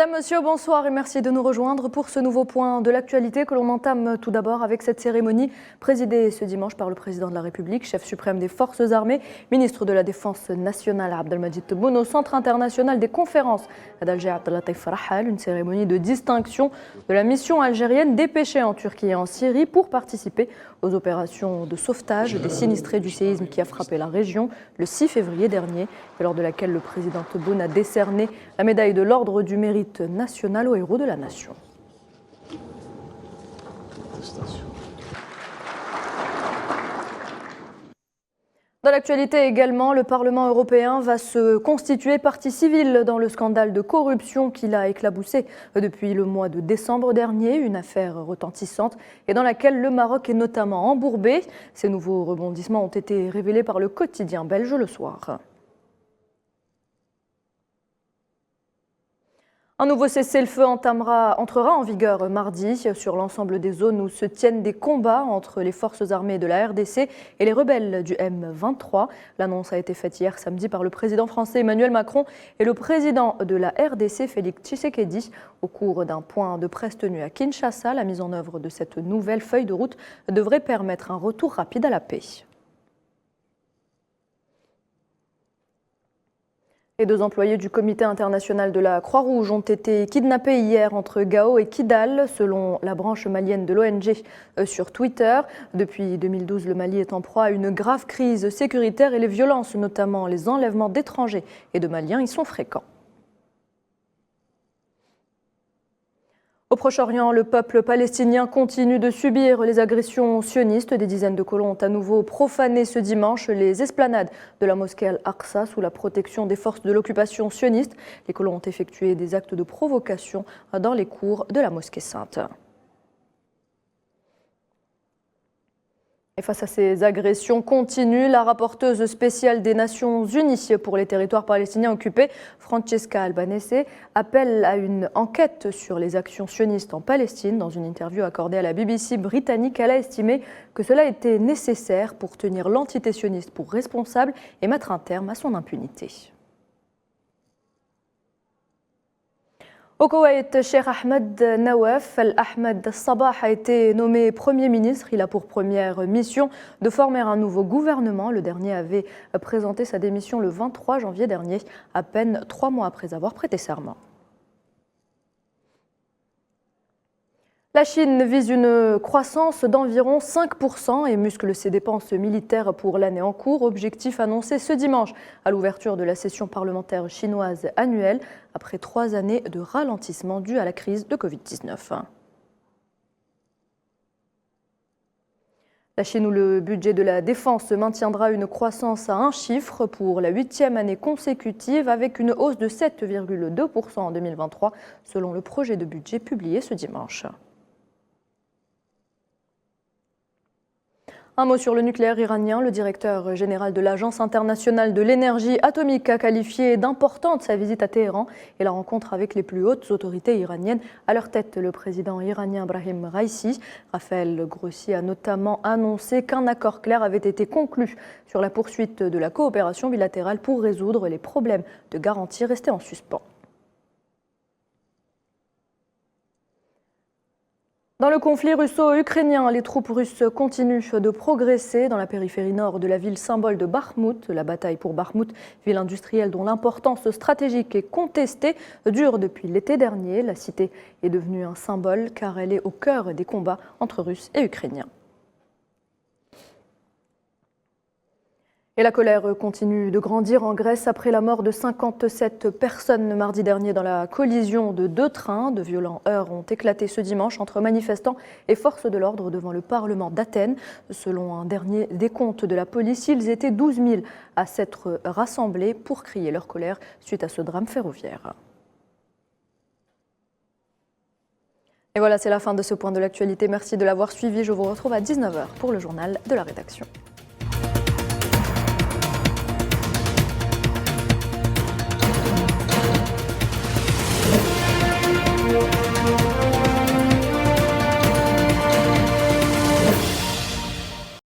Madame, Monsieur, bonsoir et merci de nous rejoindre pour ce nouveau point de l'actualité que l'on entame tout d'abord avec cette cérémonie présidée ce dimanche par le président de la République, chef suprême des forces armées, ministre de la Défense nationale Abdelmadjid Tebboune au Centre international des conférences d'Alger Abdellatif Rahal, une cérémonie de distinction de la mission algérienne dépêchée en Turquie et en Syrie pour participer aux opérations de sauvetage des sinistrés du séisme qui a frappé la région le 6 février dernier et lors de laquelle le président Tebboune a décerné la médaille de l'Ordre du Mérite national aux héros de la nation. Dans l'actualité également, le Parlement européen va se constituer partie civile dans le scandale de corruption qu'il a éclaboussé depuis le mois de décembre dernier, une affaire retentissante et dans laquelle le Maroc est notamment embourbé. Ces nouveaux rebondissements ont été révélés par le quotidien belge le soir. Un nouveau cessez-le-feu entrera en vigueur mardi sur l'ensemble des zones où se tiennent des combats entre les forces armées de la RDC et les rebelles du M23. L'annonce a été faite hier samedi par le président français Emmanuel Macron et le président de la RDC Félix Tshisekedi au cours d'un point de presse tenu à Kinshasa. La mise en œuvre de cette nouvelle feuille de route devrait permettre un retour rapide à la paix. Les deux employés du Comité international de la Croix-Rouge ont été kidnappés hier entre Gao et Kidal, selon la branche malienne de l'ONG sur Twitter. Depuis 2012, le Mali est en proie à une grave crise sécuritaire et les violences, notamment les enlèvements d'étrangers et de Maliens, y sont fréquents. Au Proche-Orient, le peuple palestinien continue de subir les agressions sionistes. Des dizaines de colons ont à nouveau profané ce dimanche les esplanades de la mosquée Al-Aqsa sous la protection des forces de l'occupation sioniste. Les colons ont effectué des actes de provocation dans les cours de la mosquée sainte. Et face à ces agressions continues, la rapporteuse spéciale des Nations Unies pour les territoires palestiniens occupés, Francesca Albanese, appelle à une enquête sur les actions sionistes en Palestine. Dans une interview accordée à la BBC britannique, elle a estimé que cela était nécessaire pour tenir l'entité sioniste pour responsable et mettre un terme à son impunité. Au Koweït, Cheikh Ahmed Nawaf Al-Ahmed Sabah a été nommé Premier ministre. Il a pour première mission de former un nouveau gouvernement. Le dernier avait présenté sa démission le 23 janvier dernier, à peine 3 mois après avoir prêté serment. La Chine vise une croissance d'environ 5% et muscle ses dépenses militaires pour l'année en cours. Objectif annoncé ce dimanche à l'ouverture de la session parlementaire chinoise annuelle après 3 années de ralentissement dû à la crise de Covid-19. La Chine où le budget de la défense maintiendra une croissance à un chiffre pour la 8e année consécutive avec une hausse de 7,2% en 2023 selon le projet de budget publié ce dimanche. Un mot sur le nucléaire iranien. Le directeur général de l'Agence internationale de l'énergie atomique a qualifié d'importante sa visite à Téhéran et la rencontre avec les plus hautes autorités iraniennes. À leur tête, le président iranien Ebrahim Raïssi. Raphaël Grossi a notamment annoncé qu'un accord clair avait été conclu sur la poursuite de la coopération bilatérale pour résoudre les problèmes de garantie restés en suspens. Dans le conflit russo-ukrainien, les troupes russes continuent de progresser dans la périphérie nord de la ville symbole de Bakhmout. La bataille pour Bakhmout, ville industrielle dont l'importance stratégique est contestée, dure depuis l'été dernier. La cité est devenue un symbole car elle est au cœur des combats entre Russes et Ukrainiens. Et la colère continue de grandir en Grèce après la mort de 57 personnes mardi dernier dans la collision de 2 trains. De violents heurts ont éclaté ce dimanche entre manifestants et forces de l'ordre devant le Parlement d'Athènes. Selon un dernier décompte de la police, ils étaient 12 000 à s'être rassemblés pour crier leur colère suite à ce drame ferroviaire. Et voilà, c'est la fin de ce point de l'actualité. Merci de l'avoir suivi. Je vous retrouve à 19h pour le journal de la rédaction.